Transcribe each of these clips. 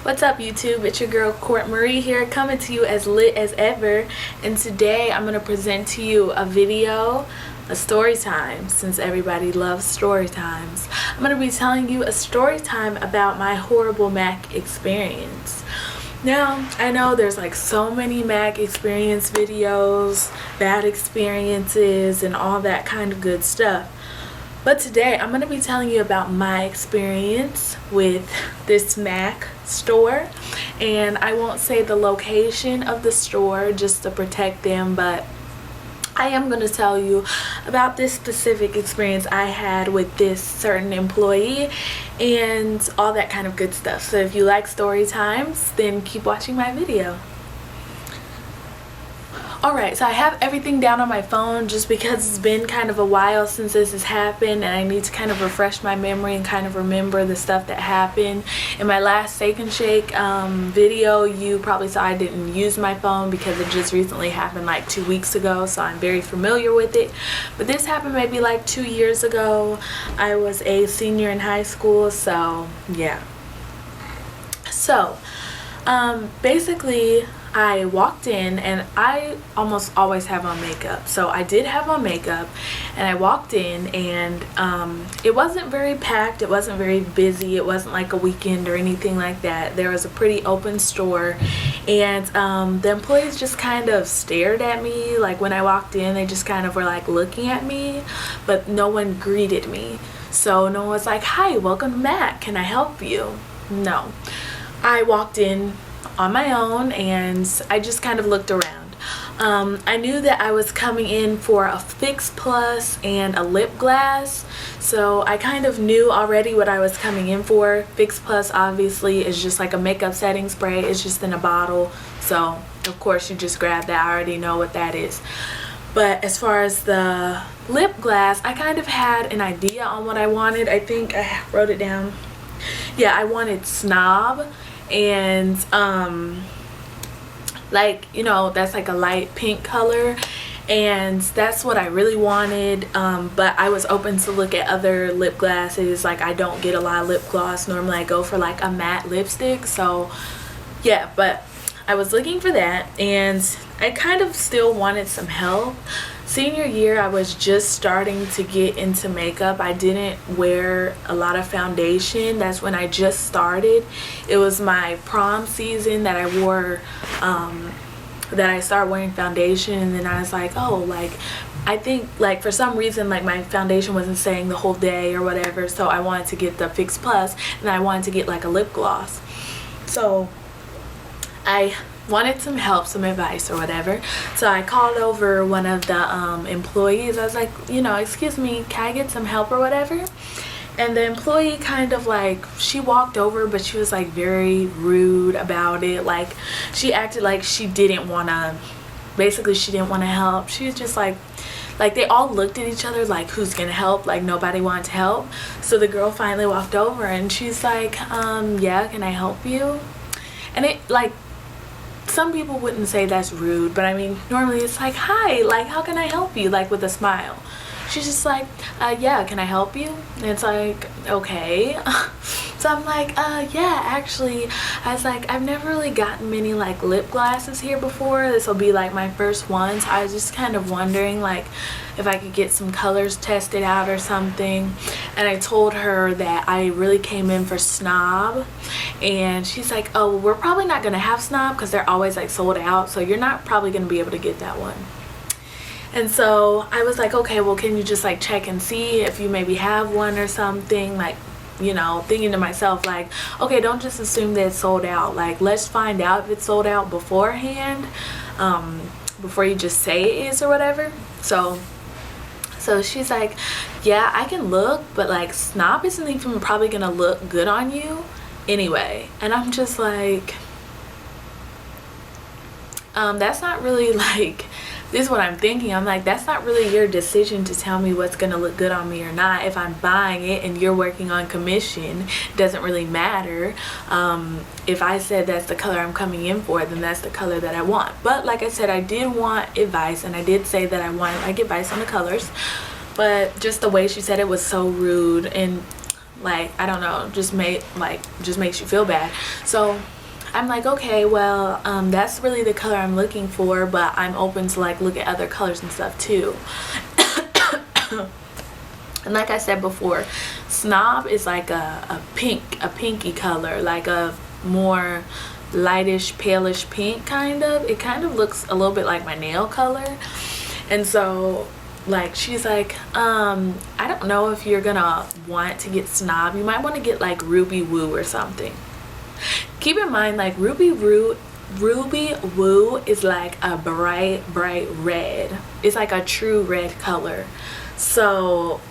What's up YouTube? It's your girl Court Marie here, coming to you as lit as ever, and today I'm going to present to you a video, a story time, since everybody loves story times. I'm going to be telling you a story time about my horrible Mac experience. Now, I know there's like so many Mac experience videos, bad experiences, and all that kind of good stuff. But today I'm going to be telling you about my experience with this Mac store, and I won't say the location of the store just to protect them, but I am going to tell you about this specific experience I had with this certain employee and all that kind of good stuff. So if you like story times, then keep watching my video. Alright, so I have everything down on my phone just because it's been kind of a while since this has happened, and I need to kind of refresh my memory and kind of remember the stuff that happened. In my last Steak and Shake video, you probably saw I didn't use my phone because it just recently happened like 2 weeks ago, so I'm very familiar with it. But this happened maybe like 2 years ago. I was a senior in high school, so yeah. So, basically, I walked in, and I almost always have on makeup, so I did have on makeup, and I walked in, and it wasn't very packed, it wasn't very busy, it wasn't like a weekend or anything like that. There was a pretty open store, and the employees just kind of stared at me. Like when I walked in, they just kind of were like looking at me, but no one greeted me. So no one was like, "Hi, welcome to Mac, can I help you?" No. I walked in on my own, and I just kind of looked around. I knew that I was coming in for a Fix Plus and a lip gloss, so I kind of knew already what I was coming in for. Fix Plus obviously is just like a makeup setting spray. It's just in a bottle, so of course you just grab that. I already know what that is. But as far as the lip gloss, I kind of had an idea on what I wanted. I think I wrote it down. Yeah, I wanted Snob, and like, you know, that's like a light pink color, and that's what I really wanted. But I was open to look at other lip glosses. Like, I don't get a lot of lip gloss. Normally I go for like a matte lipstick, so yeah. But I was looking for that, and I kind of still wanted some help. Senior year, I was just starting to get into makeup. I didn't wear a lot of foundation. That's when I just started. It was my prom season that I wore, that I started wearing foundation, and then I was like, oh, like, I think, like, for some reason, like, my foundation wasn't staying the whole day or whatever, so I wanted to get the Fix Plus, and I wanted to get, like, a lip gloss. So I wanted some help, some advice or whatever. So I called over one of the employees. I was like, you know, excuse me, can I get some help or whatever? And the employee kind of like, she walked over, but she was like very rude about it. Like, she acted like she didn't want to, basically she didn't want to help. She was just like they all looked at each other like, who's gonna help? Like, nobody wanted to help. So the girl finally walked over, and she's like, yeah, can I help you? And it, like, some people wouldn't say that's rude, but I mean, normally it's like, hi, like, how can I help you? Like, with a smile. She's just like, yeah, can I help you? And it's like, okay. So I'm like, yeah, actually, I was like, I've never really gotten many like lip glosses here before. This will be like my first one. So I was just kind of wondering like if I could get some colors tested out or something. And I told her that I really came in for Snob, and she's like, oh, well, we're probably not gonna have Snob because they're always like sold out, so you're not probably gonna be able to get that one. And so I was like, okay, well, can you just like check and see if you maybe have one or something? Like, you know, thinking to myself like, okay, don't just assume that it's sold out. Like, let's find out if it's sold out beforehand, before you just say it is or whatever. So she's like, yeah, I can look, but like Snob isn't even probably gonna look good on you anyway. And I'm just like, that's not really like, this is what I'm thinking. I'm like, that's not really your decision to tell me what's gonna look good on me or not. If I'm buying it and you're working on commission, it doesn't really matter. If I said that's the color I'm coming in for, then that's the color that I want. But like I said, I did want advice, and I did say that I wanted like advice on the colors, but just the way she said it was so rude. And like, I don't know, just makes you feel bad. So I'm like, okay, well, that's really the color I'm looking for, but I'm open to like look at other colors and stuff too. And like I said before, Snob is like a pinky color, like a more lightish, palish pink kind of. It kind of looks a little bit like my nail color. And so like she's like, I don't know if you're gonna want to get Snob. You might want to get like Ruby Woo or something. Keep in mind, like Ruby Woo is like a bright red. It's like a true red color. So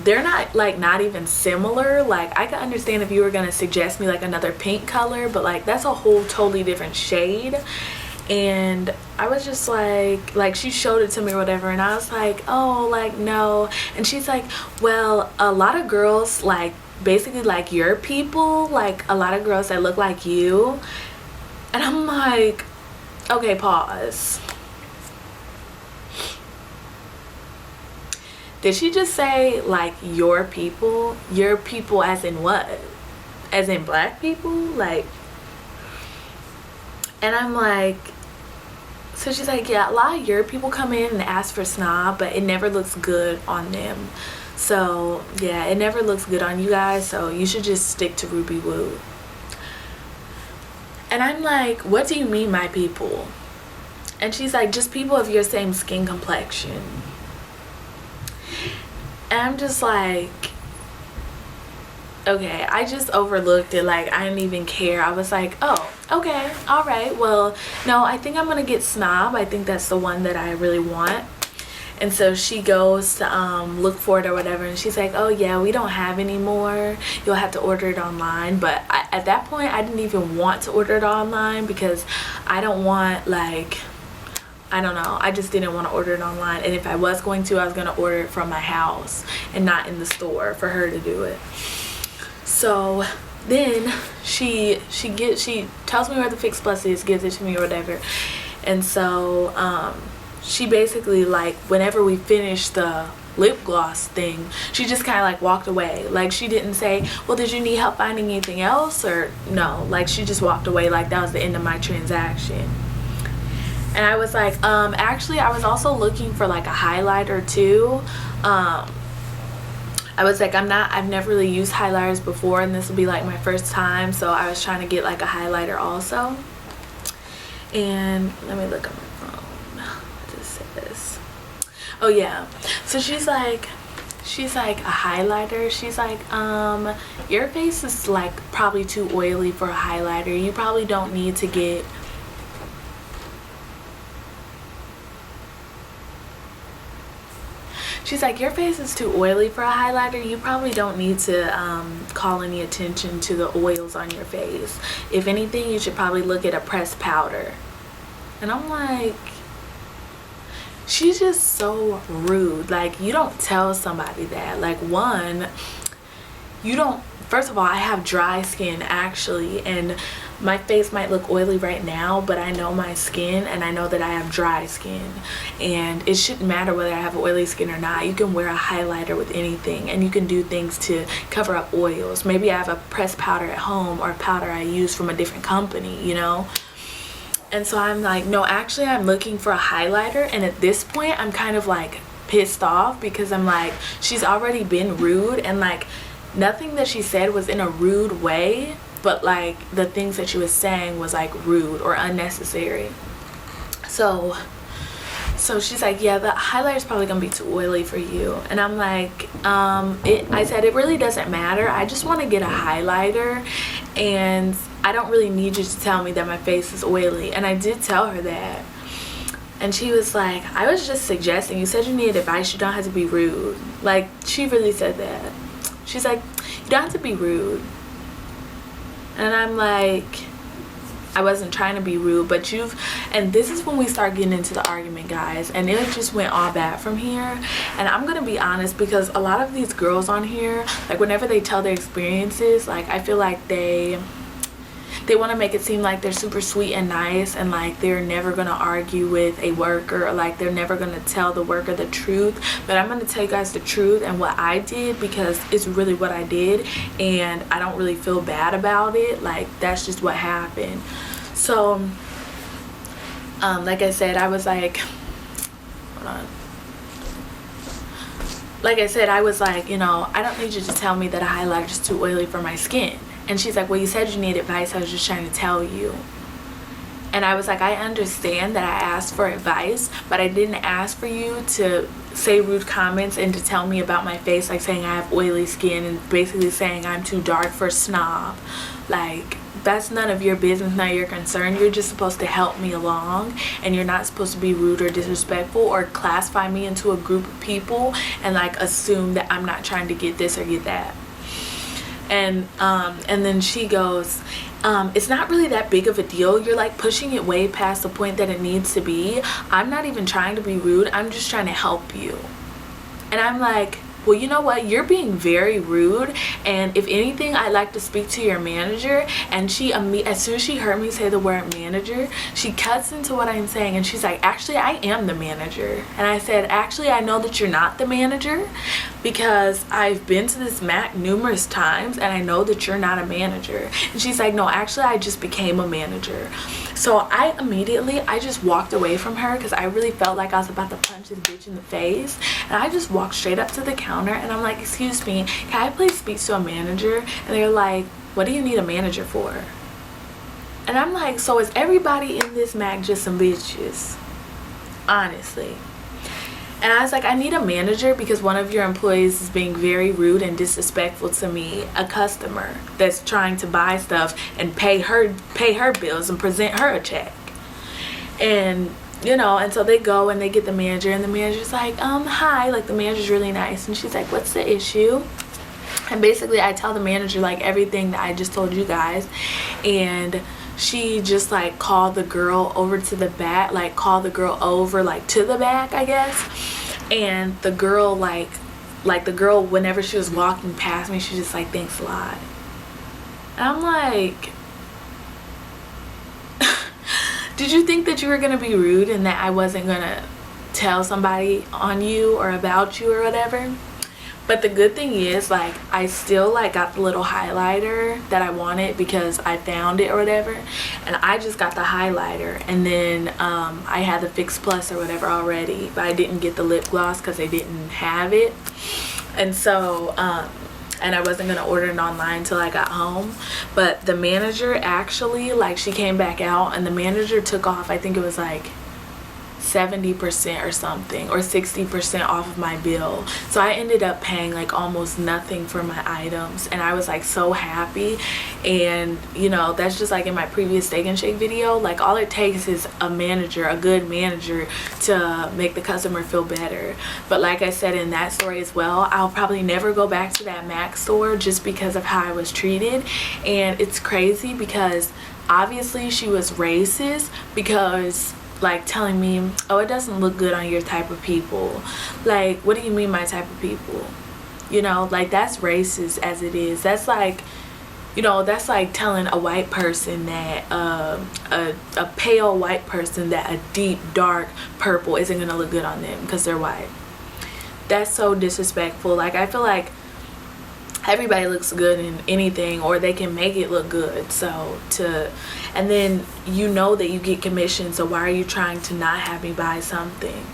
they're not even similar. Like I could understand if you were gonna suggest me like another pink color, but like that's a whole totally different shade. And I was just like she showed it to me or whatever, and I was like, oh, like no. And she's like, well, a lot of girls, like basically like your people, like a lot of girls that look like you. And I'm like, okay, pause. Did she just say like your people? Your people as in what? As in black people? Like, and I'm like, so she's like, yeah, a lot of your people come in and ask for Snob, but it never looks good on them. So yeah, it never looks good on you guys, so you should just stick to Ruby Woo. And I'm like, what do you mean my people? And she's like, just people of your same skin complexion. And I'm just like, okay, I just overlooked it. Like I didn't even care. I was like, oh, okay, all right, well, no, I think I'm gonna get Snob. I think that's the one that I really want. And so she goes to look for it or whatever, and she's like, oh yeah, we don't have any more, you'll have to order it online. But at that point I didn't even want to order it online, because I don't want, like, I don't know, I just didn't want to order it online. And if I was going to, I was going to order it from my house and not in the store for her to do it. So then she tells me where the Fix Plus is, gives it to me or whatever. And so she basically, like, whenever we finished the lip gloss thing, she just kind of like walked away. Like she didn't say, well, did you need help finding anything else? Or no, like she just walked away like that was the end of my transaction. And I was like, actually I was also looking for like a highlighter too. I was like, I've never really used highlighters before, and this will be like my first time, so I was trying to get like a highlighter also. And let me look at my phone. What does it say? Oh yeah, so she's like a highlighter. She's like, your face is like probably too oily for a highlighter. You probably don't need to get, she's like, your face is too oily for a highlighter. You probably don't need to call any attention to the oils on your face. If anything, you should probably look at a pressed powder. And I'm like, she's just so rude. Like, you don't tell somebody that. Like, one, you don't, first of all, I have dry skin actually, and my face might look oily right now, but I know my skin and I know that I have dry skin, and it shouldn't matter whether I have oily skin or not. You can wear a highlighter with anything, and you can do things to cover up oils. Maybe I have a pressed powder at home, or a powder I use from a different company, you know. And so I'm like, no, actually I'm looking for a highlighter. And at this point I'm kind of like pissed off, because I'm like, she's already been rude, and like nothing that she said was in a rude way, but like the things that she was saying was like rude or unnecessary. So she's like, yeah, the highlighter is probably gonna be too oily for you. And I'm like, I said, it really doesn't matter. I just want to get a highlighter, and I don't really need you to tell me that my face is oily. And I did tell her that. And she was like, I was just suggesting. You said you needed advice. You don't have to be rude. Like, she really said that. She's like, you don't have to be rude. And I'm like, I wasn't trying to be rude, but and this is when we start getting into the argument, guys, and it just went all bad from here. And I'm gonna be honest, because a lot of these girls on here, like whenever they tell their experiences, like I feel like they they want to make it seem like they're super sweet and nice, and like they're never going to argue with a worker, or like they're never going to tell the worker the truth. But I'm going to tell you guys the truth and what I did, because it's really what I did, and I don't really feel bad about it. Like, that's just what happened. So like I said, I was like, hold on. Like I said, I was like, you know, I don't need you to tell me that a highlighter is too oily for my skin. And she's like, well, you said you need advice. I was just trying to tell you. And I was like, I understand that I asked for advice, but I didn't ask for you to say rude comments and to tell me about my face, like saying I have oily skin and basically saying I'm too dark for a snob. Like, that's none of your business, none of your concern. You're just supposed to help me along, and you're not supposed to be rude or disrespectful or classify me into a group of people and like assume that I'm not trying to get this or get that. And then she goes, it's not really that big of a deal. You're like pushing it way past the point that it needs to be. I'm not even trying to be rude. I'm just trying to help you. And I'm like, well, you know what? You're being very rude, and if anything, I'd like to speak to your manager. And she, as soon as she heard me say the word manager, she cuts into what I'm saying, and she's like, actually, I am the manager. And I said, actually, I know that you're not the manager, because I've been to this Mac numerous times, and I know that you're not a manager. And she's like, no, actually, I just became a manager. So I just walked away from her, because I really felt like I was about to punch this bitch in the face. And I just walked straight up to the counter, and I'm like, excuse me, can I please speak to a manager? And they're like, what do you need a manager for? And I'm like, so is everybody in this Mac just some bitches? Honestly. And I was like, I need a manager because one of your employees is being very rude and disrespectful to me, a customer that's trying to buy stuff and pay her bills and present her a check. And you know, and so they go and they get the manager, and the manager's like, hi, like the manager's really nice, and she's like, what's the issue? And basically I tell the manager like everything that I just told you guys, and she just like called the girl over to the back, like called the girl over like to the back, I guess. And the girl like the girl, whenever she was walking past me, she just like, thanks a lot. And I'm like, did you think that you were gonna be rude and that I wasn't gonna tell somebody on you or about you or whatever? But the good thing is, like, I still like got the little highlighter that I wanted because I found it or whatever, and I just got the highlighter, and then I had the Fix Plus or whatever already, but I didn't get the lip gloss because they didn't have it. And so and I wasn't gonna order it online till I got home. But the manager actually, like, she came back out, and the manager took off, I think it was like 70% or something, or 60% off of my bill. So I ended up paying like almost nothing for my items, and I was like so happy. And you know, that's just like in my previous Steak and Shake video, like all it takes is a manager, a good manager, to make the customer feel better. But like I said in that story as well, I'll probably never go back to that Mac store just because of how I was treated. And it's crazy because obviously she was racist, because like telling me, oh, it doesn't look good on your type of people. Like, what do you mean my type of people? You know, like, that's racist as it is. That's like, you know, that's like telling a white person that a pale white person that a deep dark purple isn't gonna look good on them because they're white. That's so disrespectful. Like, I feel like everybody looks good in anything, or they can make it look good. And then you know that you get commission, so why are you trying to not have me buy something?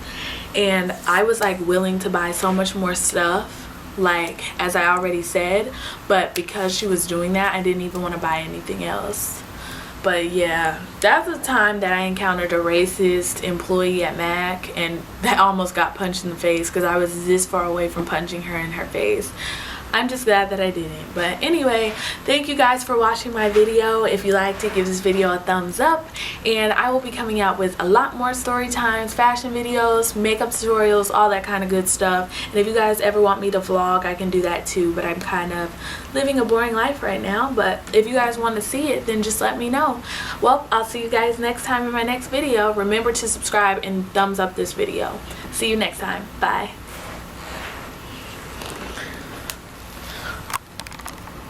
And I was like willing to buy so much more stuff, like as I already said, but because she was doing that, I didn't even want to buy anything else. But yeah, that's the time that I encountered a racist employee at Mac, and that almost got punched in the face because I was this far away from punching her in her face. I'm just glad that I didn't. But anyway, thank you guys for watching my video. If you liked it, give this video a thumbs up, and I will be coming out with a lot more story times, fashion videos, makeup tutorials, all that kind of good stuff. And if you guys ever want me to vlog, I can do that too, but I'm kind of living a boring life right now. But if you guys want to see it, then just let me know. Well, I'll see you guys next time in my next video. Remember to subscribe and thumbs up this video. See you next time. Bye.